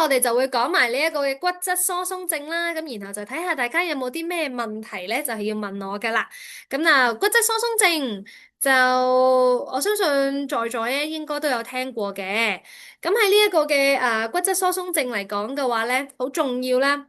我哋就會講埋呢一個嘅骨質疏鬆症啦，咁然後就睇下大家有冇啲咩問題咧，就係要問我噶啦。咁啊，骨質疏鬆症就我相信在座咧應該都有聽過嘅。咁喺呢一個嘅骨質疏鬆症嚟講嘅話咧，好重要啦。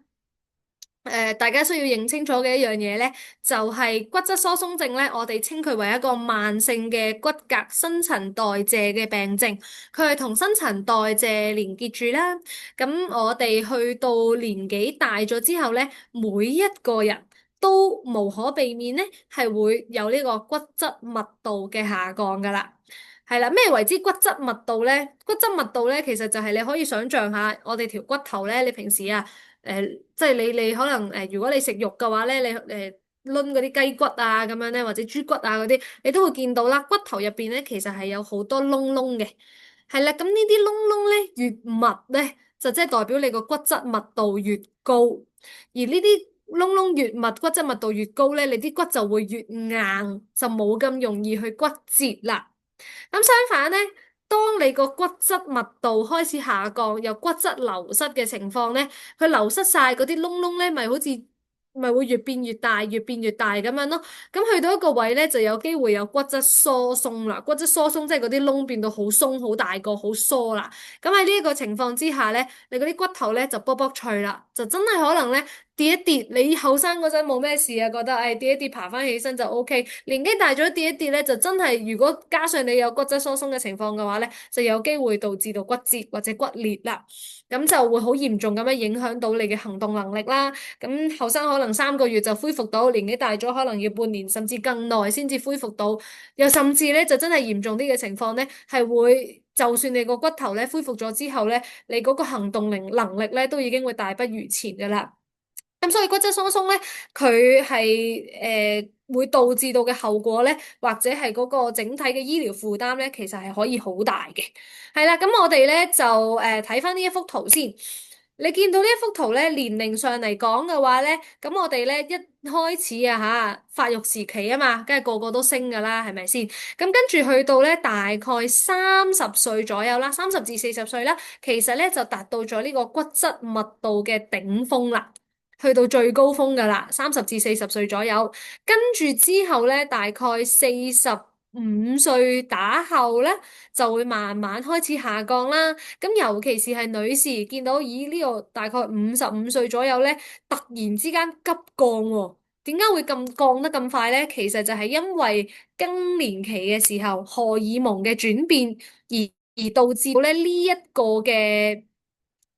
大家需要認清楚嘅一樣嘢咧，就係骨質疏鬆症咧，我哋稱佢為一個慢性嘅骨骼新陳代謝嘅病症，佢係同新陳代謝連結住啦。咁我哋去到年紀大咗之後咧，每一個人都無可避免咧，係會有呢個骨質密度嘅下降噶啦。係啦，咩為之骨質密度咧？骨質密度咧，其實就係你可以想象下，我哋條骨頭咧，你平時啊〜即係你可能如果你食肉嘅話咧，你攆嗰啲雞骨啊咁樣咧，或者豬骨啊嗰啲，你都會見到啦。骨頭入邊咧，其實係有好多窿窿嘅，係啦。咁呢啲窿窿咧越密咧，就即係代表你個骨質密度越高。而呢啲窿窿越密，骨質密度越高咧，你啲骨就會越硬，就冇咁容易去骨折啦。咁相反咧，當你個骨質密度開始下降，有骨質流失嘅情況咧，佢流失晒嗰啲窿窿咧，咪好似咪會越變越大，越變越大咁樣咯。咁去到一個位咧，就有機會有骨質疏鬆啦。骨質疏鬆即係嗰啲窿變到好鬆、好大個、好疏啦。咁喺呢一個情況之下咧，你嗰啲骨頭咧就卜卜脆啦，就真係可能咧跌一跌。你後生嗰陣冇咩事啊，覺得跌一跌爬翻起身就 OK。年紀大咗跌一跌咧，就真係如果加上你有骨質疏鬆嘅情況嘅話咧，就有機會導致到骨折或者骨裂啦。咁就會好嚴重咁樣影響到你嘅行動能力啦。咁後生可能3個月就恢復到，年紀大咗可能要半年甚至更耐先至恢復到。又甚至咧就真係嚴重啲嘅情況咧，係會就算你個骨頭咧恢復咗之後咧，你嗰個行動能力咧都已經會大不如前噶啦。咁所以骨質疏鬆咧，佢係會導致到嘅後果咧，或者係嗰個整體嘅醫療負擔咧，其實係可以好大嘅。係啦，咁我哋咧就睇翻呢一幅圖先。你見到呢一幅圖咧，年齡上嚟講嘅話咧，咁我哋咧一開始啊嚇發育時期啊嘛，梗係個個都升噶啦，係咪先？咁跟住去到咧大概30歲左右啦，30至40歲啦，其實咧就達到咗呢個骨質密度嘅頂峰啦。去到最高峰噶啦，30至40歲左右，跟住之後咧，大概45歲打後咧，就會慢慢開始下降啦。咁尤其是係女士，見到以呢個大概55歲左右咧，突然之間急降喎。點解會咁降得咁快咧？其實就係因為更年期嘅時候荷爾蒙嘅轉變而導致到咧呢一個嘅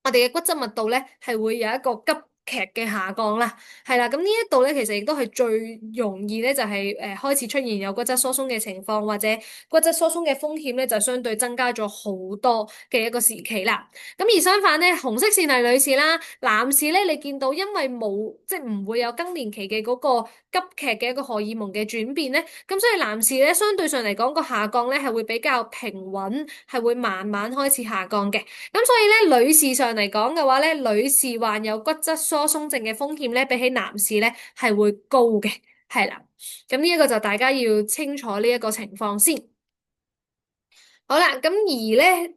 我哋嘅骨質密度咧係會有一個急劇嘅下降啦，係啦，咁呢一度咧其實亦都係最容易咧就係開始出現有骨質疏鬆嘅情況，或者骨質疏鬆嘅風險咧就相對增加咗好多嘅一個時期啦。咁而相反咧，紅色線係女士啦，男士咧你見到因為冇即係唔會有更年期嘅嗰個急劇嘅一個荷爾蒙嘅轉變咧，咁所以男士咧相對上嚟講個下降咧係會比較平穩，係會慢慢開始下降嘅。咁所以咧，女士上嚟講嘅話咧，女士患有骨質疏鬆症嘅風險咧，比起男士咧係會高嘅，係啦。咁呢一個就大家要清楚呢一個情況先。好啦，咁而咧。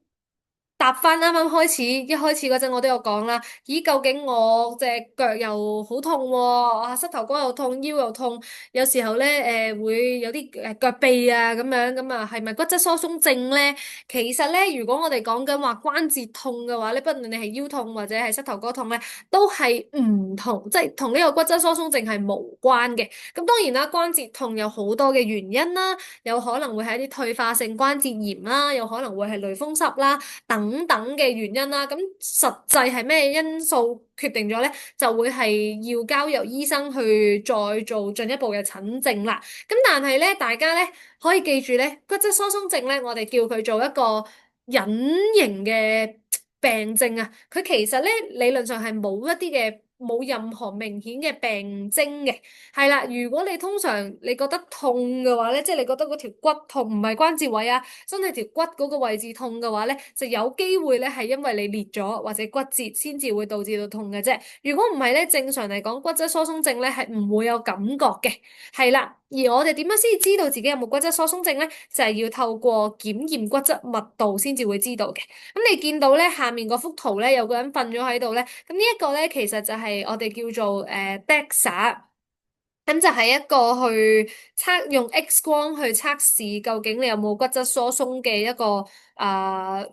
答翻啱啱開始，一開始嗰陣我都有講啦。咦，究竟我隻腳又好痛喎，膝頭哥又痛，腰又痛，有時候咧會有啲腳痹啊咁樣，咁啊係咪骨質疏鬆症咧？其實咧，如果我哋講緊話關節痛嘅話咧，不論你係腰痛或者係膝頭哥痛咧，都係唔同，即係同呢個骨質疏鬆症係無關嘅。咁當然啦，關節痛有好多嘅原因啦，有可能會係一啲退化性關節炎啦，有可能會係類風濕啦。等等嘅原因啦，咁實際係咩因素決定咗咧？就會係要交由醫生去再做進一步嘅診症啦。咁但係咧，大家咧可以記住咧，骨質疏鬆症咧，我哋叫佢做一個隱形嘅病症啊。佢其實咧理論上係冇任何明顯嘅病徵嘅。係啦，如果你通常你覺得痛嘅話咧，即係你覺得嗰條骨痛唔係關節位啊，真係條骨嗰個位置痛嘅話咧，就有機會咧係因為你裂咗或者骨折先至會導致到痛嘅啫。如果唔係咧，正常嚟講骨質疏鬆症咧係唔會有感覺嘅。係啦，而我哋點樣先知道自己有冇骨質疏鬆症咧？就係要透過檢驗骨質密度先至會知道嘅。咁你見到咧下面嗰幅圖咧，有個人瞓咗喺度咧，咁呢一個咧其實就係我哋叫做DEXA。咁就係一個去用 X 光去測試究竟你有冇骨質疏鬆嘅啊、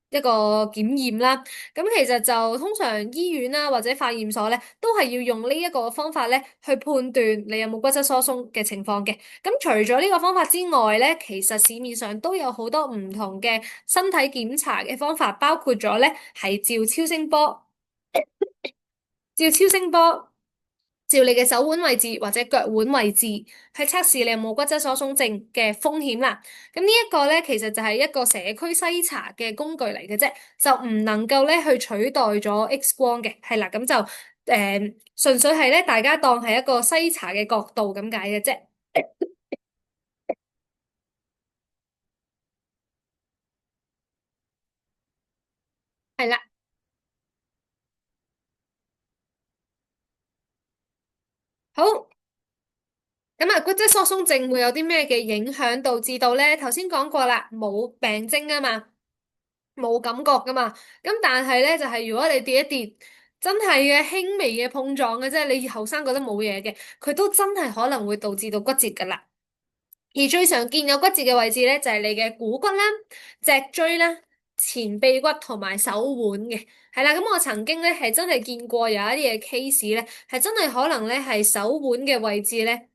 一個檢驗啦。咁其實就通常醫院啦或者化驗所咧，都係要用呢一個方法咧去判斷你有冇骨質疏鬆嘅情況嘅。咁除咗呢個方法之外咧，其實市面上都有好多唔同嘅身體檢查嘅方法，包括咗咧係照超聲波。照超聲波照你嘅手腕位置或者腳腕位置，去測試你有冇骨質疏鬆症嘅風險啦。咁呢一個咧，其實就係一個社區篩查嘅工具嚟嘅啫，就唔能夠咧去取代咗 X 光嘅。係啦，咁就純粹係咧，大家當係一個篩查嘅角度咁解嘅啫。係啦，好。咁啊，骨質疏鬆症會有啲咩嘅影響導致到咧？頭先講過啦，冇病徵啊嘛。冇感覺噶嘛，咁但係咧就係、如果你跌一跌，真係嘅輕微嘅碰撞嘅啫，你後生覺得冇嘢嘅，佢都真係可能會導致到骨折噶啦。而最常見有骨折嘅位置咧，就係、你嘅股骨啦、脊椎啦、前臂骨同埋手腕嘅，係啦。咁我曾經咧係真係見過有一啲嘅 case 咧，係真係可能咧係手腕嘅位置咧。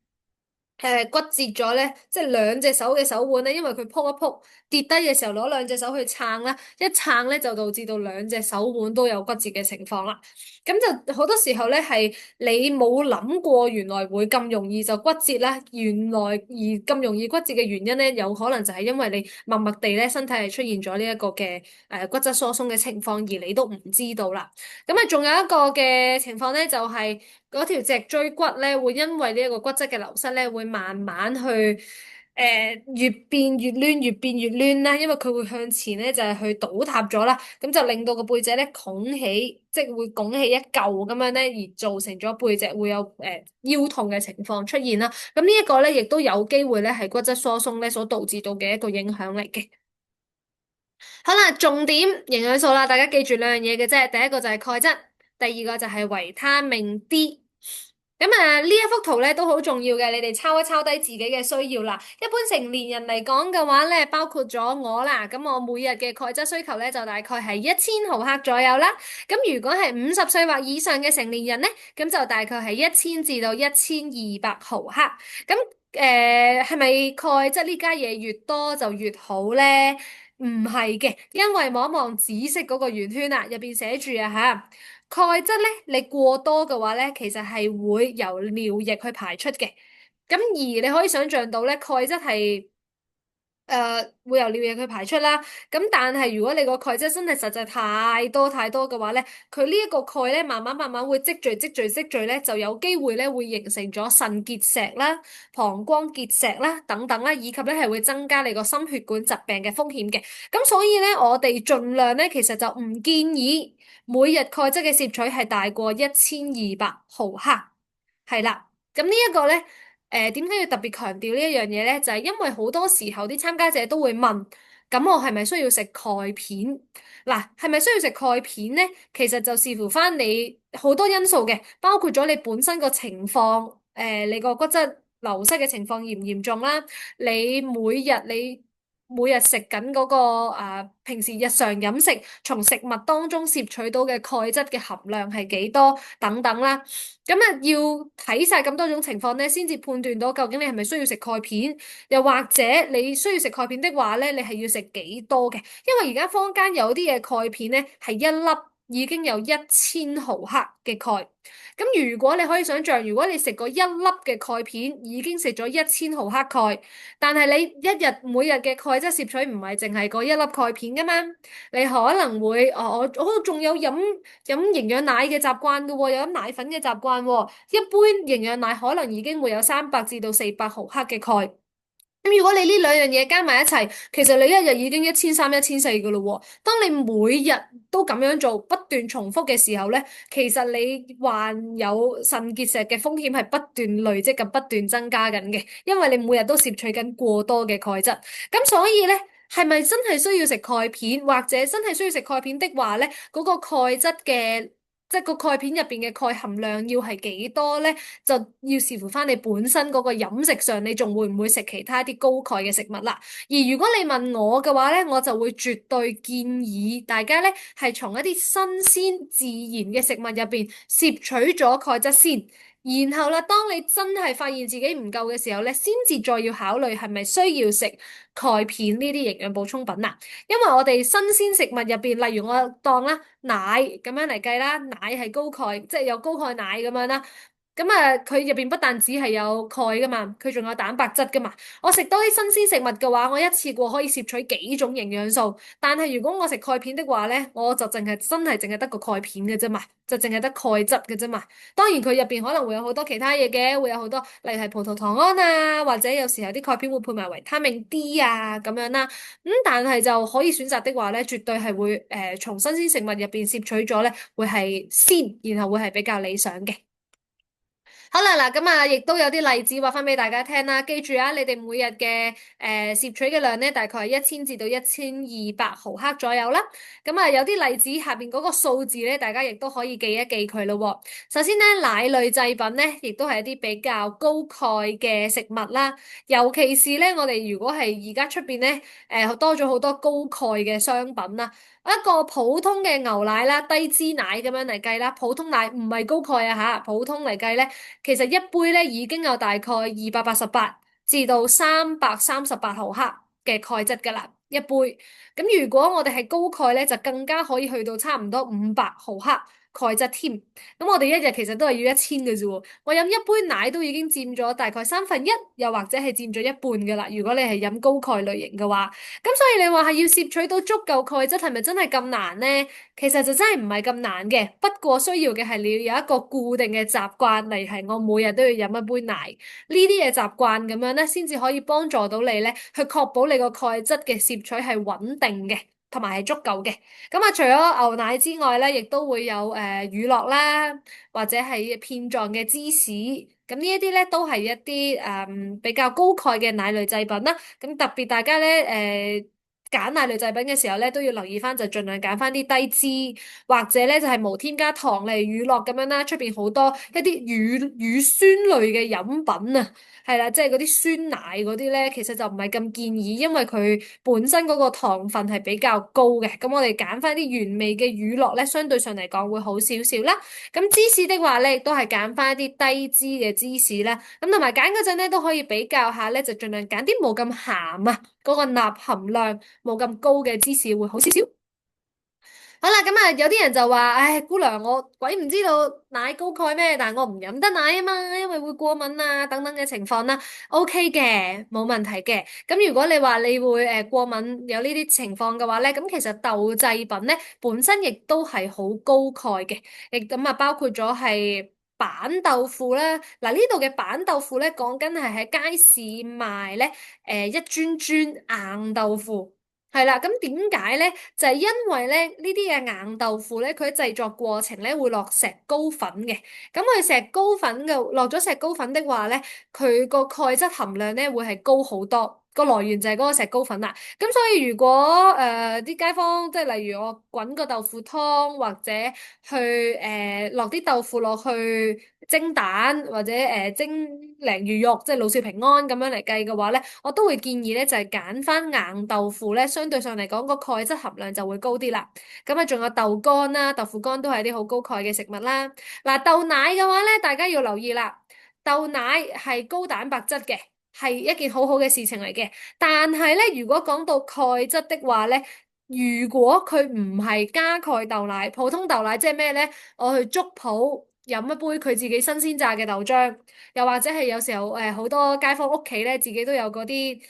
骨折咗咧，即係兩隻手嘅手腕咧，因為佢撲一撲跌低嘅時候，攞兩隻手去撐啦，一撐咧就導致到兩隻手腕都有骨折嘅情況啦。咁就好多時候咧係你冇諗過，原來會咁容易就骨折啦。原來而咁容易骨折嘅原因咧，有可能就係因為你默默地咧身體係出現咗呢一個嘅骨質疏鬆嘅情況，而你都唔知道啦。咁啊，仲有一個嘅情況咧，就係嗰條脊椎骨咧，會因為呢一個骨質嘅流失咧，會慢慢去越變越攣，越變越攣啦。因為佢會向前咧，就係去倒塌咗啦。咁就令到個背脊咧拱起，即係會拱起一嚿咁樣咧，而造成咗背脊會有腰痛嘅情況出現啦。咁呢一個咧，亦都有機會咧係骨質疏鬆咧所導致到嘅一個影響嚟嘅。好啦，重點營養素啦，大家記住兩樣嘢嘅啫。第一個就係鈣質，第二個就係維他命 D。咁啊，呢一幅圖咧都好重要嘅，你哋抄一抄低自己嘅需要啦。一般成年人嚟講嘅話咧，包括咗我啦，咁我每日嘅鈣質需求咧就大概係1000毫克左右啦。咁如果係50歲或以上嘅成年人咧，咁就大概係1000至到1200毫克。咁係咪鈣質呢家嘢越多就越好咧？唔係嘅，因為望一望紫色嗰個圓圈啊，入邊寫住啊吓。鈣質咧，你過多嘅話咧，其實係會由尿液去排出嘅。咁而你可以想象到咧，鈣質係會由尿液去排出啦。咁但係如果你個鈣質真係實在太多太多嘅話咧，佢呢一個鈣咧，慢慢慢慢會積聚積聚積聚咧，就有機會咧會形成咗腎結石啦、膀胱結石啦等等啦，以及咧係會增加你個心血管疾病嘅風險嘅。咁所以咧，我哋盡量咧，其實就唔建議每日鈣質嘅攝取係大過1200毫克。係啦，咁呢一個咧。點解要特別強調呢一樣嘢咧？就係因為好多時候啲參加者都會問，咁我係咪需要食鈣片？嗱，係咪需要食鈣片咧？其實就視乎翻你好多因素嘅，包括咗你本身個情況，你個骨質流失嘅情況嚴唔嚴重啦？你每日食緊嗰個平時日常飲食從食物當中攝取到嘅鈣質嘅含量係幾多等等啦。咁啊，要睇晒咁多種情況咧，先至判斷到究竟你係咪需要食鈣片，又或者你需要食鈣片的話咧，你係要食幾多嘅？因為而家坊間有啲嘅鈣片咧，係一粒已經有1000毫克嘅鈣。咁如果你可以想象，如果你食過一粒嘅鈣片，已經食咗1000毫克鈣，但係你一日每日嘅鈣質攝取唔係淨係嗰一粒鈣片噶嘛？你可能會我仲有飲營養奶嘅習慣噶喎，有飲奶粉嘅習慣喎。一般營養奶可能已經會有300至到400毫克嘅鈣。咁如果你呢兩樣嘢加埋一齊，其實你一日已經1300、1400噶咯喎。當你每日都咁樣做，不斷重複嘅時候咧，其實你患有腎結石嘅風險係不斷累積緊、不斷增加緊嘅，因為你每日都攝取緊過多嘅鈣質。咁所以咧，係咪真係需要食鈣片，或者真係需要食鈣片的話咧，嗰個鈣質嘅即係個鈣片入邊嘅鈣含量要係幾多咧？就要視乎翻你本身嗰個飲食上，你仲會唔會食其他啲高鈣嘅食物啦？而如果你問我嘅話咧，我就會絕對建議大家咧係從一啲新鮮自然嘅食物入邊攝取咗鈣質先，然後啦，當你真係發現自己唔夠嘅時候咧，先至再要考慮係咪需要食鈣片呢啲營養補充品啦。因為我哋新鮮食物入邊，例如我當啦奶咁樣嚟計啦，奶係高鈣，即係有高鈣奶咁樣啦。咁啊，佢入邊不但只係有鈣噶嘛，佢仲有蛋白質噶嘛。我食多啲新鮮食物嘅話，我一次過可以攝取幾種營養素。但係如果我食鈣片的話咧，我就真係淨係得個鈣片嘅啫嘛，就淨係得鈣質嘅啫嘛。當然佢入邊可能會有好多其他嘢嘅，會有好多例如係葡萄糖胺啊，或者有時候啲鈣片會配埋維他命 D 啊咁樣啦。但係就可以選擇的話咧，絕對係會從新鮮食物入邊攝取咗咧，會係先，然後會係比較理想嘅。好啦，嗱咁啊，亦都有啲例子話翻俾大家聽啦。記住啊，你哋每日嘅攝取嘅量咧，大概係1000至到1200毫克左右啦。咁啊，有啲例子下邊嗰個數字咧，大家亦都可以記一記佢咯喎。首先咧，奶類製品咧，亦都係一啲比較高鈣嘅食物啦。尤其是咧，我哋如果係而家出邊咧，多咗好多高鈣嘅商品啦。一個普通嘅牛奶啦，低脂奶咁樣嚟計啦，普通奶唔係高鈣啊吓，普通嚟計咧。其實一杯咧已經有大概288至到338毫克嘅鈣質㗎啦，一杯。咁如果我哋係高鈣咧，就更加可以去到差唔多500毫克鈣質添。咁我哋一日其實都係要1000嘅啫喎。我飲一杯奶都已經佔咗大概1/3，又或者係佔咗一半㗎啦。如果你係飲高鈣類型嘅話，咁所以你話係要攝取到足夠鈣質，係咪真係咁難呢？其實就真係唔係咁難嘅，不過需要嘅係你要有一個固定嘅習慣，例如係我每日都要飲一杯奶，呢啲嘅習慣咁樣咧，先至可以幫助到你咧，去確保你個鈣質嘅攝取係穩定嘅，同埋係足夠嘅。咁啊，除咗牛奶之外咧，亦都會有乳酪啦，或者係片狀嘅芝士。咁呢一啲咧都係一啲比較高鈣嘅奶類製品啦。咁特別大家咧揀奶類製品嘅時候咧，都要留意翻，就盡量揀翻啲低脂，或者咧就係無添加糖嚟乳酪咁樣啦。出邊好多一啲乳酸類嘅飲品啊，係啦，即係嗰啲酸奶嗰啲咧，其實就唔係咁建議，因為佢本身嗰個糖分係比較高嘅。咁我哋揀翻啲原味嘅乳酪咧，相對上嚟講會好少少啦。咁芝士的話咧，亦都係揀翻一啲低脂嘅芝士啦。咁同埋揀嗰陣咧，都可以比較下咧，就盡量揀啲冇咁鹹啊，嗰個鈉含量冇咁高嘅芝士會好少少。好啦，咁啊，有啲人就話，唉，姑娘，我鬼唔知道奶高鈣咩，但係我唔飲得奶啊嘛，因為會過敏啊等等嘅情況啦。OK 嘅，冇問題嘅。咁如果你話你會過敏有呢啲情況嘅話咧，咁其實豆製品咧本身亦都係好高鈣嘅，亦咁啊包括咗係板豆腐啦。嗱，呢度嘅板豆腐咧講緊係喺街市賣咧，一磚磚硬豆腐。係啦，咁點解咧？就係因為咧呢啲嘅硬豆腐咧，佢製作過程咧會落石膏粉嘅。咁佢石膏粉嘅落咗石膏粉的話咧，佢個鈣質含量咧會係高好多。個來源就係嗰個石膏粉啦。咁所以如果啲街坊即係例如我滾個豆腐湯，或者去落啲豆腐落去蒸蛋，或者蒸鯪魚肉，即係老少平安咁樣嚟計嘅話咧，我都會建議咧就係揀翻硬豆腐咧，相對上嚟講個鈣質含量就會高啲啦。咁啊，仲有豆乾啦、豆腐乾都係啲好高鈣嘅食物啦。嗱，豆奶嘅話咧，大家要留意啦，豆奶係高蛋白質嘅，係一件好好嘅事情嚟嘅。但係咧，如果講到鈣質的話咧，如果佢唔係加鈣豆奶，普通豆奶即係咩咧？我去粥鋪飲一杯佢自己新鮮榨嘅豆漿，又或者係有時候好多街坊屋企咧自己都有嗰啲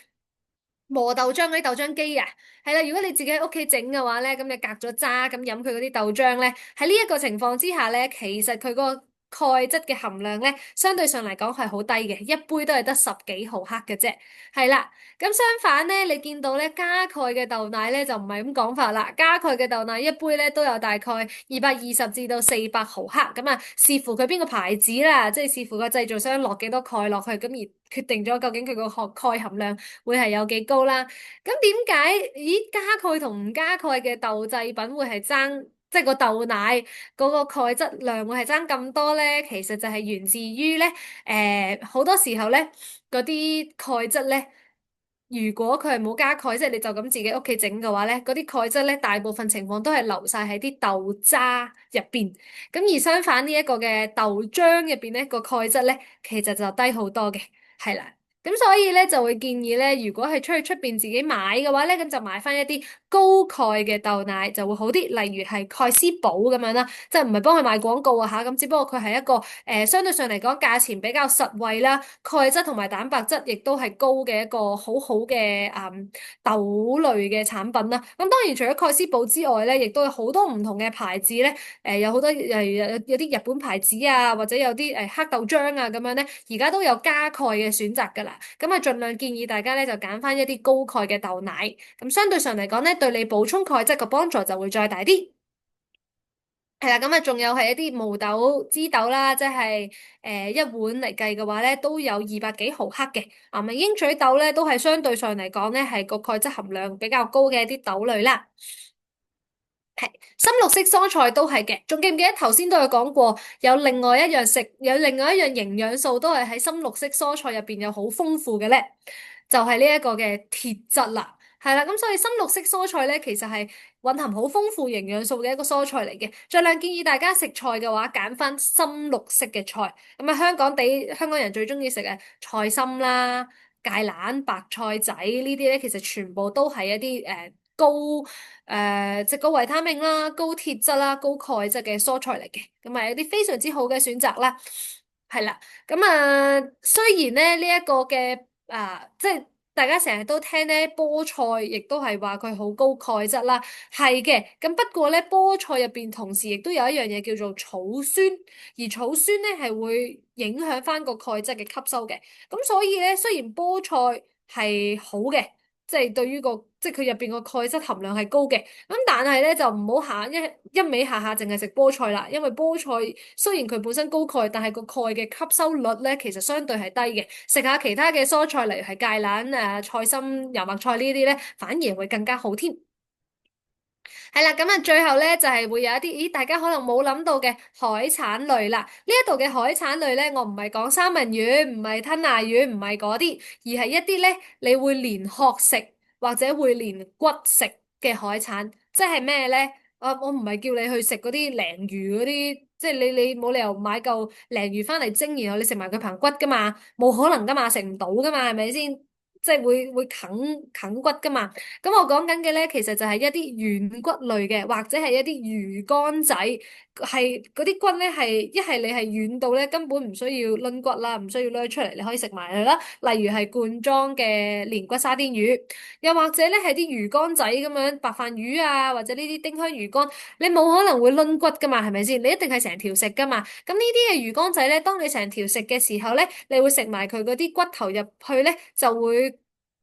磨豆漿嗰啲豆漿機啊，係啦。如果你自己喺屋企整嘅話咧，咁你隔咗渣咁飲佢嗰啲豆漿咧，喺呢一個情況之下咧，其實佢個鈣質嘅含量咧，相對上嚟講係好低嘅，一杯都係得十幾毫克嘅啫。係啦，咁相反咧，你見到咧加鈣嘅豆奶咧就唔係咁講法啦。加鈣嘅豆奶一杯咧都有大概220至到400毫克，咁啊視乎佢邊個牌子啦，即係視乎個製造商落幾多鈣落去，咁而決定咗究竟佢個鈣含量會係有幾高啦。咁點解加鈣同唔加鈣嘅豆製品會係爭，即係個豆奶嗰個鈣質量會係爭咁多咧？其實就係源自於咧，好多時候咧嗰啲鈣質咧，如果佢係冇加鈣，即係你就咁自己屋企整嘅話咧，嗰啲鈣質咧大部分情況都係留晒喺啲豆渣入邊。咁而相反呢一個嘅豆漿入邊咧，個鈣質咧其實就低好多嘅，係啦。咁所以咧就會建議咧，如果係出去出邊自己買嘅話咧，咁就買翻一啲高鈣嘅豆奶就會好啲，例如係蓋斯寶咁樣啦，即係唔係幫佢賣廣告啊吓，咁只不過佢係一個相對上嚟講價錢比較實惠啦，鈣質同埋蛋白質亦都係高嘅一個好好嘅豆類嘅產品啦。咁當然除咗蓋斯寶之外咧，亦都有好多唔同嘅牌子咧，有好多有啲日本牌子啊，或者有啲黑豆漿啊咁樣咧，而家都有加鈣嘅選擇噶啦。咁啊，盡量建議大家咧就揀翻一啲高鈣嘅豆奶，咁相對上嚟講咧，對你補充鈣質嘅幫助就會再大啲。係啦，咁啊，仲有係一啲毛豆、枝豆啦，即係一碗嚟計嘅話咧，都有200幾毫克嘅。啊，咪鷹嘴豆咧，都係相對上嚟講咧，係個鈣質含量比較高嘅一啲豆類啦。係深綠色蔬菜都係嘅，仲記唔記得頭先都有講過，有另外一樣營養素都係喺深綠色蔬菜入邊有好豐富嘅咧，就係呢一個嘅鐵質啦。係啦，咁所以深綠色蔬菜咧，其實係蘊含好豐富營養素嘅一個蔬菜嚟嘅。盡量建議大家食菜嘅話，揀翻深綠色嘅菜。咁啊，香港人最中意食嘅菜心啦、芥蘭、白菜仔呢啲咧，其實全部都係一啲即係高維他命啦、高鐵質啦、高鈣質嘅蔬菜嚟嘅，咁啊有啲非常之好嘅選擇啦。係啦，咁啊雖然咧呢一個嘅即係大家成日都聽咧菠菜，亦都係話佢好高鈣質啦，係嘅。咁不過咧菠菜入邊同時亦都有一樣嘢叫做草酸，而草酸咧係會影響翻個鈣質嘅吸收嘅。咁所以咧雖然菠菜係好嘅。即係對於即係佢入邊個鈣質含量係高嘅，咁但係咧就唔好一味下下淨係食菠菜啦，因為菠菜雖然佢本身高鈣，但係個鈣嘅吸收率咧其實相對係低嘅。食下其他嘅蔬菜，例如係芥蘭、菜心、油麥菜呢啲咧，反而會更加好添。係啦，咁啊，最後咧就係會有一啲，咦，大家可能冇諗到嘅海產類啦。呢一度嘅海產類咧，我唔係講三文魚，唔係吞拿魚，唔係嗰啲，而係一啲咧，你會連殼食或者會連骨食嘅海產，即係咩咧？我唔係叫你去食嗰啲鯪魚嗰啲，即係你冇理由買嚿鯪魚翻嚟蒸，然後你食埋佢棚骨噶嘛，冇可能噶嘛，食唔到噶嘛，係咪先？即係會啃骨噶嘛。咁我講緊嘅咧，其實就係一啲軟骨類嘅，或者係一啲魚乾仔，係嗰啲骨咧係一係你係軟到咧根本唔需要掄骨啦，唔需要掄出嚟，你可以食埋佢啦。例如係罐裝嘅連骨沙甸魚，又或者咧係啲魚乾仔咁樣白飯魚啊，或者呢啲丁香魚乾，你冇可能會掄骨噶嘛，係咪先？你一定係成條食噶嘛。咁呢啲嘅魚乾仔咧，當你成條食嘅時候咧，你會食埋佢嗰啲骨頭入去咧，就會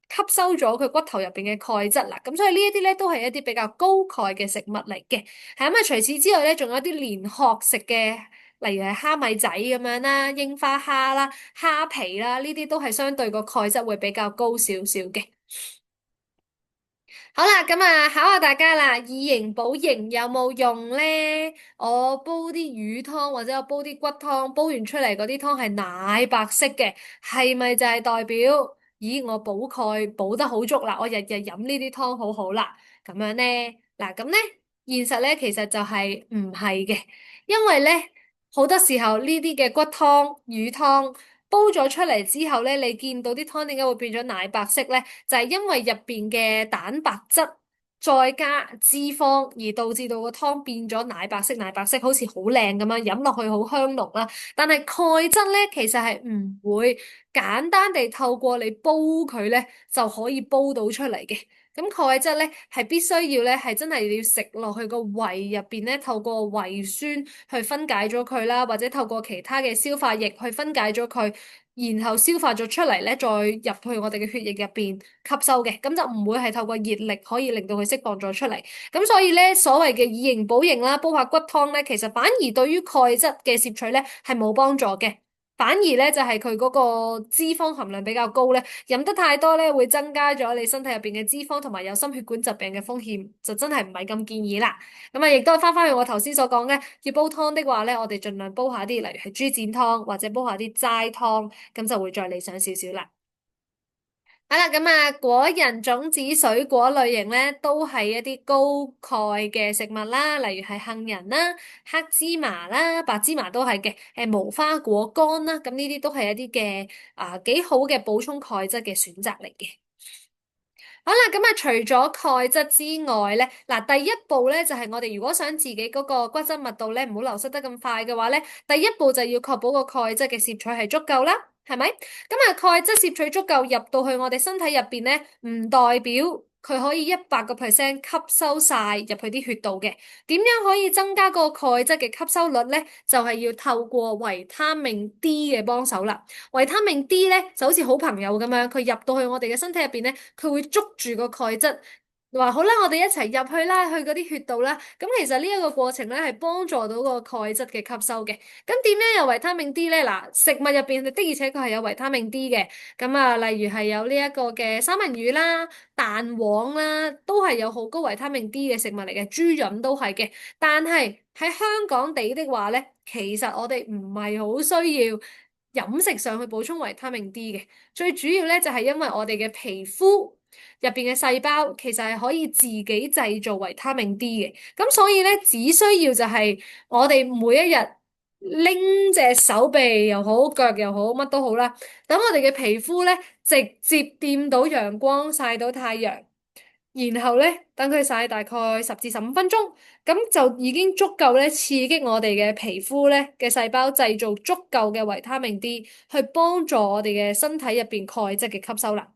吸收咗佢骨頭入邊嘅鈣質啦。咁所以呢一啲咧都係一啲比較高鈣嘅食物嚟嘅。係咁啊，除此之外咧，仲有啲連殼食嘅，例如係蝦米仔咁樣啦、櫻花蝦啦、蝦皮啦，呢啲都係相對個鈣質會比較高少少嘅。好啦，咁啊，考下大家啦，以形補形有冇用咧？我煲啲魚湯或者我煲啲骨湯，煲完出嚟嗰啲湯係奶白色嘅，係咪就係代表，咦，我補鈣補得好足啦，我日日飲呢啲湯好好啦，咁樣咧？嗱，咁咧，現實咧其實就係唔係嘅，因為咧好多時候呢啲嘅骨湯、魚湯。煲咗出嚟之後咧，你見到啲湯點解會變咗奶白色咧？就係因為入邊嘅蛋白質再加脂肪，而導致到個湯變咗奶白色，奶白色好似好靚咁樣，飲落去好香濃啦。但係鈣質咧，其實係唔會簡單地透過你煲佢咧就可以煲到出嚟嘅。咁鈣質咧係必須要咧係真係要食落去個胃入邊咧，透過胃酸去分解咗佢啦，或者透過其他嘅消化液去分解咗佢，然後消化咗出嚟咧，再入去我哋嘅血液入邊吸收嘅，咁就唔會係透過熱力可以令到佢釋放咗出嚟。咁所以咧，所謂嘅以形補形啦，煲下骨湯咧，其實反而對於鈣質嘅攝取咧係冇幫助嘅。反而咧就係佢嗰個脂肪含量比較高咧，飲得太多咧會增加咗你身體入邊嘅脂肪，同埋有心血管疾病嘅風險，就真係唔係咁建議啦。咁啊，亦都翻翻去我頭先所講嘅，要煲湯的話咧，我哋盡量煲下啲，例如係豬展湯或者煲下啲齋湯，咁就會再理想少少啦。好啦，咁啊，果仁、種子、水果類型咧，都係一啲高鈣嘅食物啦，例如係杏仁啦、黑芝麻啦、白芝麻都係嘅，無花果乾啦，咁呢啲都係一啲嘅幾好嘅補充鈣質嘅選擇嚟嘅。好啦，咁啊，除咗鈣質之外咧，嗱，第一步咧就係我哋如果想自己嗰個骨質密度咧唔好流失得咁快嘅話咧，第一步就要確保個鈣質嘅攝取係足夠啦，係咪？咁啊，鈣質攝取足夠入到去我哋身體入邊咧，唔代表佢可以100%吸收晒入去啲血道嘅。點樣可以增加個鈣質嘅吸收率咧？就係要透過維他命 D 嘅幫手啦。維他命 D 咧就好似好朋友咁樣，佢入到去我哋嘅身體入邊咧，佢會捉住個鈣質，話好啦，我哋一齊入去啦，去嗰啲血道啦。咁其實呢一個過程咧係幫助到個鈣質嘅吸收嘅。咁點樣有維他命 D 咧？嗱，食物入邊的而且確係有維他命 D 嘅。咁啊，例如係有呢一個嘅三文魚啦、蛋黃啦，都係有好高維他命 D 嘅食物嚟嘅，豬潤都係嘅。但係喺香港地的話咧，其實我哋唔係好需要飲食上去補充維他命 D 嘅，最主要咧就係因為我哋嘅皮膚入邊嘅細胞其實係可以自己製造維他命 D 嘅，咁所以咧只需要就係我哋每一日拎隻手臂又好，腳又好，乜都好啦，等我哋嘅皮膚咧直接掂到陽光，曬到太陽。然後咧，等佢曬大概10至15分鐘，咁就已經足夠咧刺激我哋嘅皮膚咧嘅細胞製造足夠嘅維他命 D，去幫助我哋嘅身體入邊鈣質嘅吸收啦。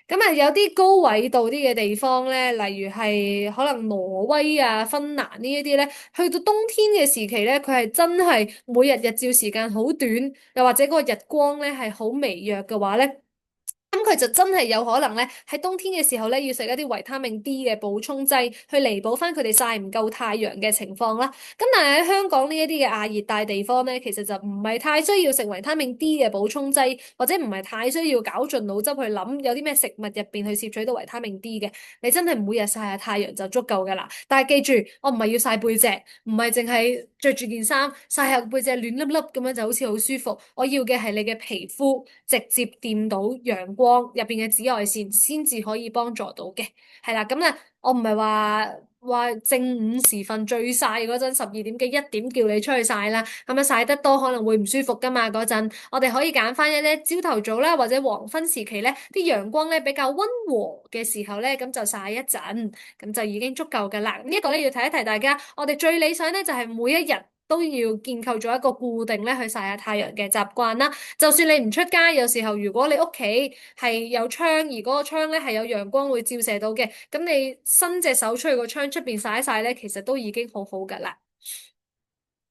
咁啊，有啲高緯度啲嘅地方咧，例如係可能挪威啊、芬蘭呢一啲咧，去到冬天嘅時期咧，佢係真係每日日照時間好短，又或者嗰個日光咧係好微弱嘅話咧。咁佢就真係有可能咧，喺冬天嘅時候咧，要食一啲維他命 D 嘅補充劑，去彌補翻佢哋曬唔夠太陽嘅情況啦。咁但係喺香港呢一啲嘅亞熱帶地方咧，其實就唔係太需要食維他命 D 嘅補充劑，或者唔係太需要絞盡腦汁去諗有啲咩食物入邊去攝取到維他命 D 嘅。你真係每日曬下太陽就足夠噶啦。但係記住，我唔係要曬背脊，唔係淨係着住件衫曬下背脊暖粒粒咁樣就好似好舒服。我要嘅係你嘅皮膚直接掂到陽光入邊嘅紫外線，先至可以幫助到嘅。係啦，咁咧我唔係話正午時分最曬嗰陣12點幾1點叫你出去曬啦，咁樣曬得多可能會唔舒服噶嘛。嗰陣我哋可以揀翻一啲朝頭早啦，或者黃昏時期咧，啲陽光咧比較溫和嘅時候咧，咁就曬一陣，咁就已經足夠噶啦。呢一個咧要提一提大家，我哋最理想咧就係每一日都要建構咗一個固定咧去曬下太陽嘅習慣啦。就算你唔出街，有時候如果你屋企係有窗，而嗰個窗咧係有陽光會照射到嘅，咁你伸隻手出去個窗出邊曬一曬咧，其實都已經好好噶啦。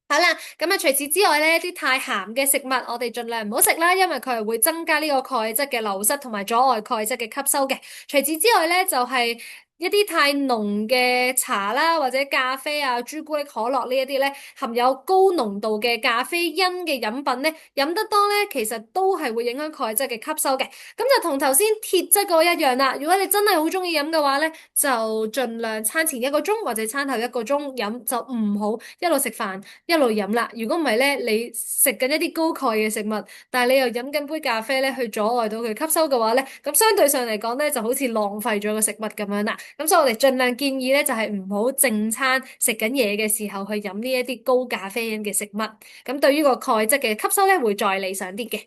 好啦，咁啊，除此之外咧，啲太鹹嘅食物我哋盡量唔好食啦，因為佢係會增加呢個鈣質嘅流失同埋阻礙鈣質嘅吸收嘅。除此之外咧，就係一啲太濃嘅茶啦，或者咖啡啊、朱古力、可樂呢一啲咧，含有高濃度嘅咖啡因嘅飲品咧，飲得多咧，其實都係會影響鈣質嘅吸收嘅。咁就同頭先鐵質嗰個一樣啦。如果你真係好中意飲嘅話咧，就盡量餐前1個鐘或者餐後1個鐘飲，就唔好一路食飯一路飲啦。如果唔係咧，你食緊一啲高鈣嘅食物，但係你又飲緊杯咖啡咧，去阻礙到佢吸收嘅話咧，咁相對上嚟講咧，就好似浪費咗個食物咁樣啦。咁所以我哋盡量建議咧，就係唔好正餐食緊嘢嘅時候去飲呢一啲高咖啡因嘅食物。咁對於個鈣質嘅吸收咧，會再理想啲嘅。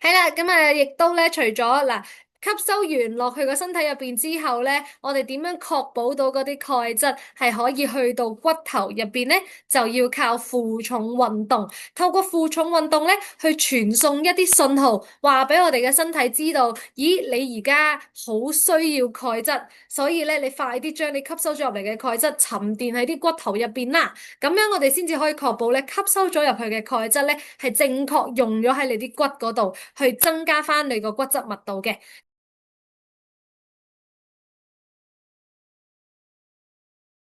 係啦，咁啊，亦都咧，除咗嗱。吸收完落去個身體入邊之後咧，我哋點樣確保到嗰啲鈣質係可以去到骨頭入邊咧？就要靠負重運動，透過負重運動咧，去傳送一啲信號，話俾我哋嘅身體知道，咦，你而家好需要鈣質，所以咧，你快啲將你吸收咗入嚟嘅鈣質沉澱喺啲骨頭入邊啦。咁樣我哋先至可以確保咧，吸收咗入去嘅鈣質咧係正確用咗喺你啲骨嗰度，去增加翻你個骨質密度嘅。